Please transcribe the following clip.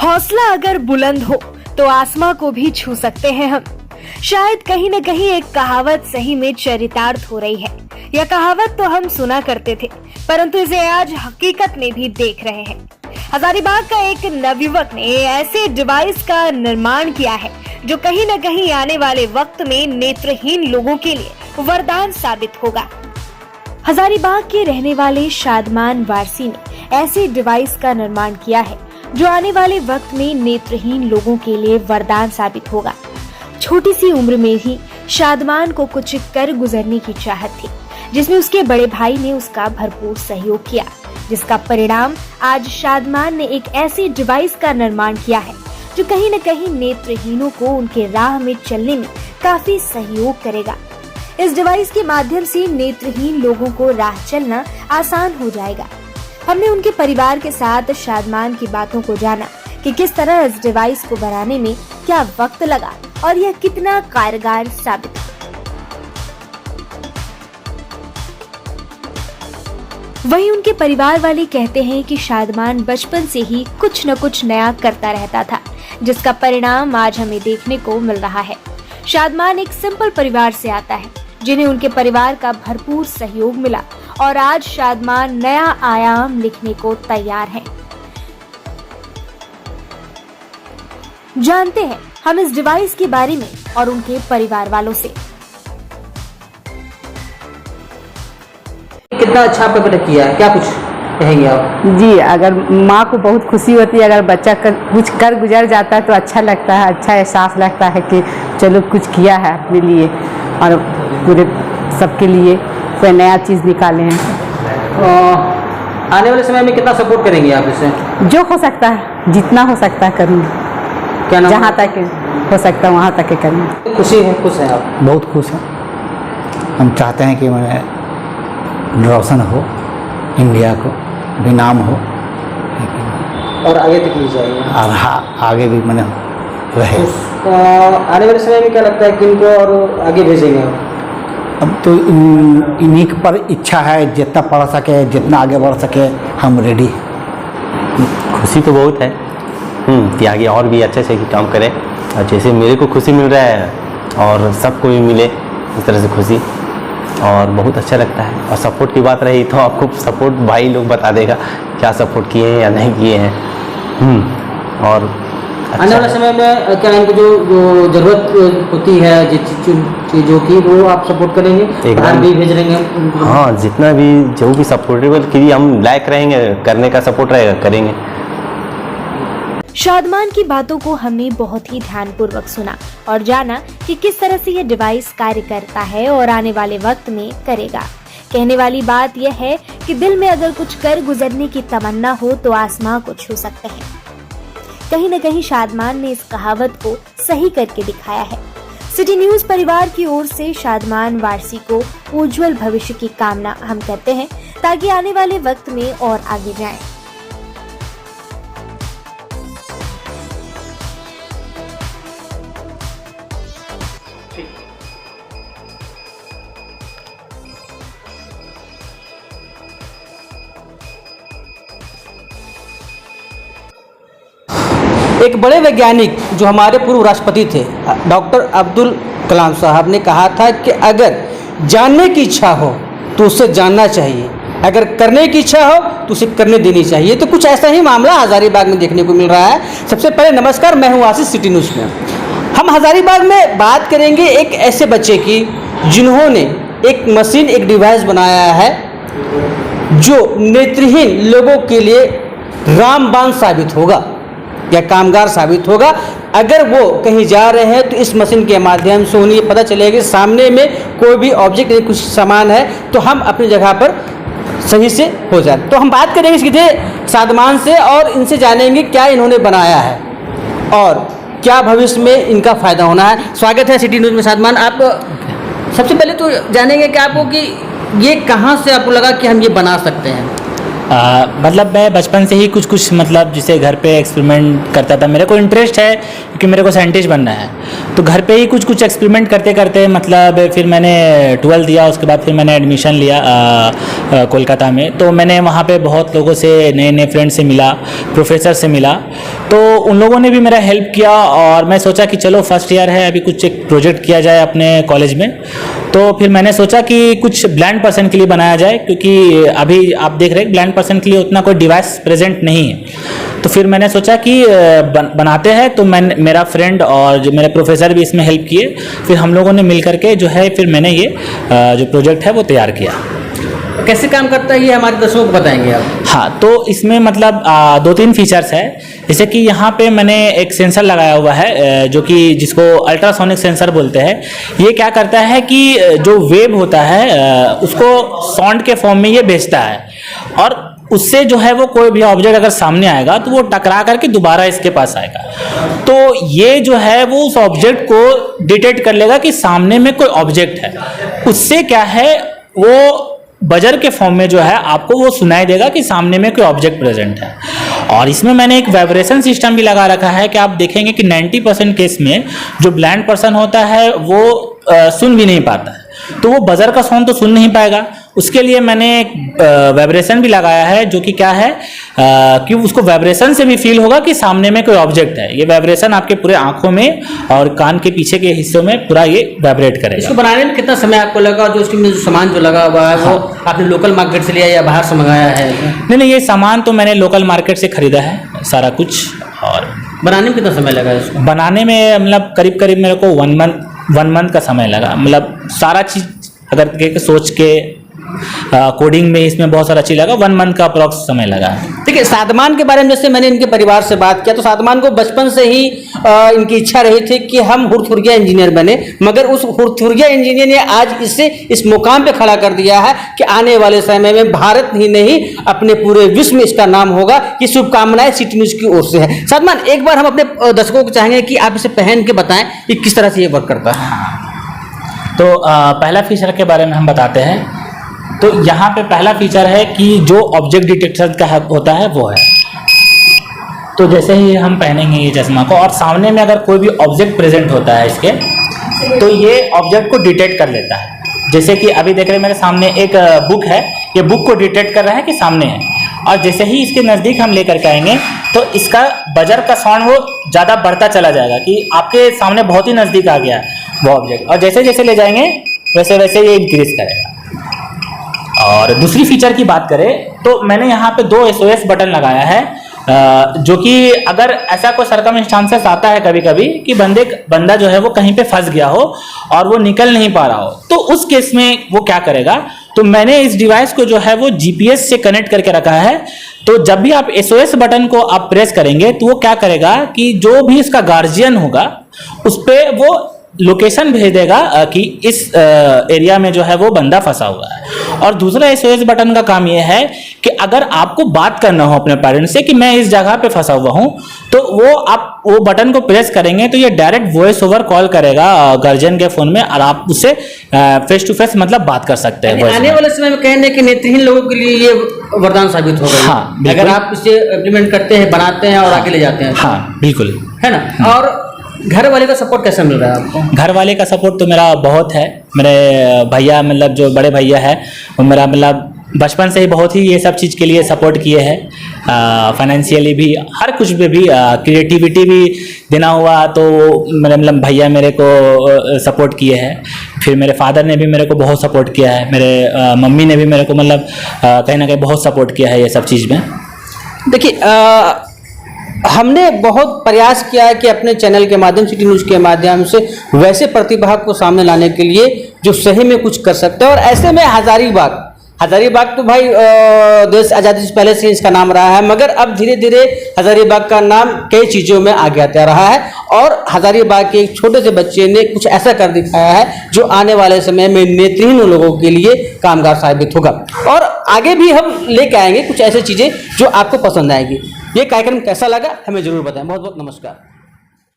हौसला अगर बुलंद हो तो आसमां को भी छू सकते हैं हम। शायद कहीं न कहीं एक कहावत सही में चरितार्थ हो रही है। यह कहावत तो हम सुना करते थे, परंतु इसे आज हकीकत में भी देख रहे हैं। हजारीबाग का एक नवयुवक ने ऐसे डिवाइस का निर्माण किया है जो कहीं न कहीं आने वाले वक्त में नेत्रहीन लोगों के लिए वरदान साबित होगा। हजारीबाग के रहने वाले शादमान वारसी ने ऐसे डिवाइस का निर्माण किया है जो आने वाले वक्त में नेत्रहीन लोगों के लिए वरदान साबित होगा। छोटी सी उम्र में ही शादमान को कुछ कर गुजरने की चाहत थी, जिसमें उसके बड़े भाई ने उसका भरपूर सहयोग किया, जिसका परिणाम आज शादमान ने एक ऐसी डिवाइस का निर्माण किया है जो कहीं न कहीं नेत्रहीनों को उनके राह में चलने में काफी सहयोग करेगा। इस डिवाइस के माध्यम से नेत्रहीन लोगों को राह चलना आसान हो जाएगा। हमने उनके परिवार के साथ शादमान की बातों को जाना कि किस तरह इस डिवाइस को बनाने में क्या वक्त लगा और यह कितना कारगर साबित हुआ। वहीं उनके परिवार वाले कहते हैं कि शादमान बचपन से ही कुछ न कुछ नया करता रहता था, जिसका परिणाम आज हमें देखने को मिल रहा है। शादमान एक सिंपल परिवार से आता है, जिन्हें उनके परिवार का भरपूर सहयोग मिला और आज शादमान नया आयाम लिखने को तैयार हैं। जानते हैं हम इस डिवाइस के बारे में और उनके परिवार वालों से। कितना अच्छा आपका बेटा किया है, क्या कुछ कहेंगे आप? जी, अगर माँ को बहुत खुशी होती है, अगर बच्चा कुछ कर गुजर जाता है तो अच्छा लगता है, अच्छा एहसास लगता है कि चलो कुछ किया है अपने लिए और पूरे सबके लिए कोई नया चीज़ निकाले हैं। आने वाले समय में कितना सपोर्ट करेंगे आप इसे? जो हो सकता है, जितना हो सकता है करूँगी। क्या नाम? जहाँ तक हो सकता है वहाँ तक करूँगी। खुश हैं आप? बहुत खुश हैं। हम चाहते हैं कि मैं रोशन हो, इंडिया को भी नाम हो और आगे तक ले जाएंगे और आगे भी मैंने रहे। आने वाले समय में क्या लगता है कि इनको और आगे भेजेंगे आप? अब तो इन्हीं पर इच्छा है, जितना पढ़ सके, जितना आगे बढ़ सके, हम रेडी। खुशी तो बहुत है कि आगे और भी अच्छे से काम करें, और जैसे मेरे को खुशी मिल रहा है और सबको भी मिले इस तरह से खुशी, और बहुत अच्छा लगता है। और सपोर्ट की बात रही तो आपको सपोर्ट भाई लोग बता देगा क्या सपोर्ट किए हैं या नहीं किए हैं। और आने वाले समय में क्या इनको जो जरूरत होती है जिस चीज़ों की, वो आप सपोर्ट करेंगे, बाहर भी भेज देंगे? हाँ, जितना भी जो भी सपोर्टेबल के लिए हम लायक रहेंगे, करने का सपोर्ट रहेगा, करेंगे। शादमान की बातों को हमने बहुत ही ध्यानपूर्वक सुना और जाना कि किस तरह से यह डिवाइस कार्य करता है और आने वाले वक्त में करेगा। कहने वाली बात यह है कि दिल में अगर कुछ कर गुजरने की तमन्ना हो तो आसमां को छू सकते हैं। कहीं न कहीं शादमान ने इस कहावत को सही करके दिखाया है। सिटी न्यूज परिवार की ओर से शादमान वारसी को उज्जवल भविष्य की कामना हम करते हैं, ताकि आने वाले वक्त में और आगे जाएं। एक बड़े वैज्ञानिक जो हमारे पूर्व राष्ट्रपति थे डॉक्टर अब्दुल कलाम साहब ने कहा था कि अगर जानने की इच्छा हो तो उसे जानना चाहिए, अगर करने की इच्छा हो तो उसे करने देनी चाहिए। तो कुछ ऐसा ही मामला हजारीबाग में देखने को मिल रहा है। सबसे पहले नमस्कार, मैं हूं आशीष, सिटी न्यूज़ में। हम हजारीबाग में बात करेंगे एक ऐसे बच्चे की जिन्होंने एक मशीन, एक डिवाइस बनाया है जो नेत्रहीन लोगों के लिए रामबाण साबित होगा या कामगार साबित होगा। अगर वो कहीं जा रहे हैं तो इस मशीन के माध्यम से उन्हें पता चलेगा कि सामने में कोई भी ऑब्जेक्ट या कुछ सामान है तो हम अपनी जगह पर सही से हो जाए। तो हम बात करेंगे सीधे शादमान से और इनसे जानेंगे क्या इन्होंने बनाया है और क्या भविष्य में इनका फ़ायदा होना है। स्वागत है सिटी न्यूज़ में शादमान। आप सबसे पहले तो जानेंगे कि आपको कि ये कहाँ से आपको लगा कि हम ये बना सकते हैं? मतलब मैं बचपन से ही कुछ मतलब जिसे घर पे एक्सपेरिमेंट करता था। मेरे को इंटरेस्ट है क्योंकि मेरे को साइंटिस्ट बनना है, तो घर पे ही कुछ एक्सपेरिमेंट करते करते मतलब फिर मैंने 12th दिया। उसके बाद फिर मैंने एडमिशन लिया कोलकाता में। तो मैंने वहाँ पे बहुत लोगों से, नए नए फ्रेंड से मिला, प्रोफेसर से मिला, तो उन लोगों ने भी मेरा हेल्प किया। और मैं सोचा कि चलो फर्स्ट ईयर है, अभी कुछ एक प्रोजेक्ट किया जाए अपने कॉलेज में। तो फिर मैंने सोचा कि कुछ ब्लाइंड पर्सन के लिए बनाया जाए, क्योंकि अभी आप देख रहे हैं ब्लाइंड पर्सन के लिए उतना कोई डिवाइस प्रेजेंट नहीं है। तो फिर मैंने सोचा कि बनाते हैं। तो मेरा फ्रेंड और जो मेरे प्रोफेसर भी इसमें हेल्प किए। फिर हम लोगों ने मिल करके जो है फिर मैंने ये जो प्रोजेक्ट है वो तैयार किया। कैसे काम करता है ये हमारे दर्शकों को बताएंगे आप? हाँ, तो इसमें मतलब 2-3 फीचर्स है। जैसे कि यहाँ पे मैंने एक सेंसर लगाया हुआ है, जो कि जिसको अल्ट्रासोनिक सेंसर बोलते हैं। ये क्या करता है कि जो वेव होता है उसको साउंड के फॉर्म में ये भेजता है, और उससे जो है वो कोई भी ऑब्जेक्ट अगर सामने आएगा तो वो टकरा करके दोबारा इसके पास आएगा। तो ये जो है वो उस ऑब्जेक्ट को डिटेक्ट कर लेगा कि सामने में कोई ऑब्जेक्ट है। उससे क्या है, वो बजर के फॉर्म में जो है आपको वो सुनाई देगा कि सामने में कोई ऑब्जेक्ट प्रेजेंट है। और इसमें मैंने एक वाइब्रेशन सिस्टम भी लगा रखा है कि आप देखेंगे कि 90% केस में जो ब्लाइंड पर्सन होता है वो सुन भी नहीं पाता है, तो वो बजर का साउंड तो सुन नहीं पाएगा। उसके लिए मैंने एक वाइब्रेशन भी लगाया है, जो कि क्या है कि उसको वाइब्रेशन से भी फील होगा कि सामने में कोई ऑब्जेक्ट है। ये वाइब्रेशन आपके पूरे आंखों में और कान के पीछे के हिस्सों में पूरा ये वाइब्रेट करेगा। इसको बनाने में कितना समय आपको लगा, और जो उसके जो सामान जो लगा हुआ है वो आपने लोकल मार्केट से लिया या बाहर से मंगाया है? नहीं, ये सामान तो मैंने लोकल मार्केट से खरीदा है सारा कुछ। और बनाने में कितना समय लगा इसको? बनाने में मतलब करीब मेरे को 1 मंथ का समय लगा। मतलब सारा चीज़ अगर सोच के कोडिंग में इसमें बहुत सारा चीज लगा, 1 मंथ का अप्रॉक्स समय लगा। देखिए, सादमान के बारे में जैसे मैंने इनके परिवार से बात किया, तो सादमान को बचपन से ही इनकी इच्छा रही थी कि हम हुरथुरिया इंजीनियर बने, मगर उस हुरथुरिया इंजीनियर ने आज इसे इस मुकाम पे खड़ा कर दिया है कि आने वाले समय में भारत ही नहीं अपने पूरे विश्व में इसका नाम होगा। ये शुभकामनाएं सिटी न्यूज की ओर से है। सादमान, एक बार हम अपने दर्शकों को चाहेंगे कि आप इसे पहन के बताएं कि किस तरह से ये वर्क करता है। तो पहला फीचर के बारे में हम बताते हैं। तो यहाँ पे पहला फीचर है कि जो ऑब्जेक्ट डिटेक्शन का होता है वो है। तो जैसे ही हम पहनेंगे ये चश्मा को, और सामने में अगर कोई भी ऑब्जेक्ट प्रेजेंट होता है इसके, तो ये ऑब्जेक्ट को डिटेक्ट कर लेता है। जैसे कि अभी देख रहे हैं मेरे सामने एक बुक है, ये बुक को डिटेक्ट कर रहा है कि सामने है। और जैसे ही इसके नज़दीक हम लेकर के आएंगे तो इसका बजर का साउंड वो ज़्यादा बढ़ता चला जाएगा कि आपके सामने बहुत ही नज़दीक आ गया है वो ऑब्जेक्ट। और जैसे जैसे ले जाएंगे वैसे वैसे ये इंक्रीज करेगा। और दूसरी फीचर की बात करें तो मैंने यहाँ पे 2 SOS बटन लगाया है, जो कि अगर ऐसा कोई सर्कमस्टांसेस आता है कभी कभी कि बंदा जो है वो कहीं पे फंस गया हो और वो निकल नहीं पा रहा हो, तो उस केस में वो क्या करेगा। तो मैंने इस डिवाइस को जो है वो GPS से कनेक्ट करके रखा है। तो जब भी आप SOS बटन को आप प्रेस करेंगे तो वो क्या करेगा कि जो भी इसका गार्जियन होगा उस पर वो लोकेशन भेज देगा कि इस एरिया में जो है वो बंदा फंसा हुआ है। और दूसरा SOS बटन का काम ये है कि अगर आपको बात करना हो अपने पेरेंट्स से कि मैं इस जगह पे फंसा हुआ हूँ, तो वो बटन को प्रेस करेंगे तो ये डायरेक्ट वॉइस ओवर कॉल करेगा गार्जियन के फोन में, और आप उससे फेस टू फेस मतलब बात कर सकते हैं। आने वाले समय में कहने कि नेत्रहीन लोगों के लिए ये वरदान साबित होगा। हाँ, अगर आप इसे इम्प्लीमेंट करते हैं, बनाते हैं और आगे ले जाते हैं। हाँ बिल्कुल, है ना। और घर वाले का सपोर्ट कैसा मिल रहा है आपको? घर वाले का सपोर्ट तो मेरा बहुत है। मेरे भैया, मतलब जो बड़े भैया है, वो मेरा मतलब बचपन से ही बहुत ही ये सब चीज़ के लिए सपोर्ट किए हैं, फाइनेंशियली भी, हर कुछ में भी, क्रिएटिविटी भी देना हुआ तो मेरे मतलब भैया मेरे को सपोर्ट किए हैं। फिर मेरे फादर ने भी मेरे को बहुत सपोर्ट किया है, मेरे मम्मी ने भी मेरे को मतलब कहीं ना कहीं बहुत सपोर्ट किया है ये सब चीज़ में। देखिए, हमने बहुत प्रयास किया है कि अपने चैनल के माध्यम, सिटी न्यूज़ के माध्यम से वैसे प्रतिभा को सामने लाने के लिए जो सही में कुछ कर सकते हैं। और ऐसे में हजारीबाग तो भाई देश आज़ादी से पहले से इसका नाम रहा है, मगर अब धीरे धीरे हजारीबाग का नाम कई चीज़ों में आगे आता रहा है। और हजारीबाग के एक छोटे से बच्चे ने कुछ ऐसा कर दिखाया है जो आने वाले समय में नेत्रहीन लोगों के लिए कामगार साबित होगा। और आगे भी हम लेके आएंगे कुछ ऐसी चीज़ें जो आपको पसंद आएगी। ये कार्यक्रम कैसा लगा हमें जरूर बताएं। बहुत बहुत नमस्कार।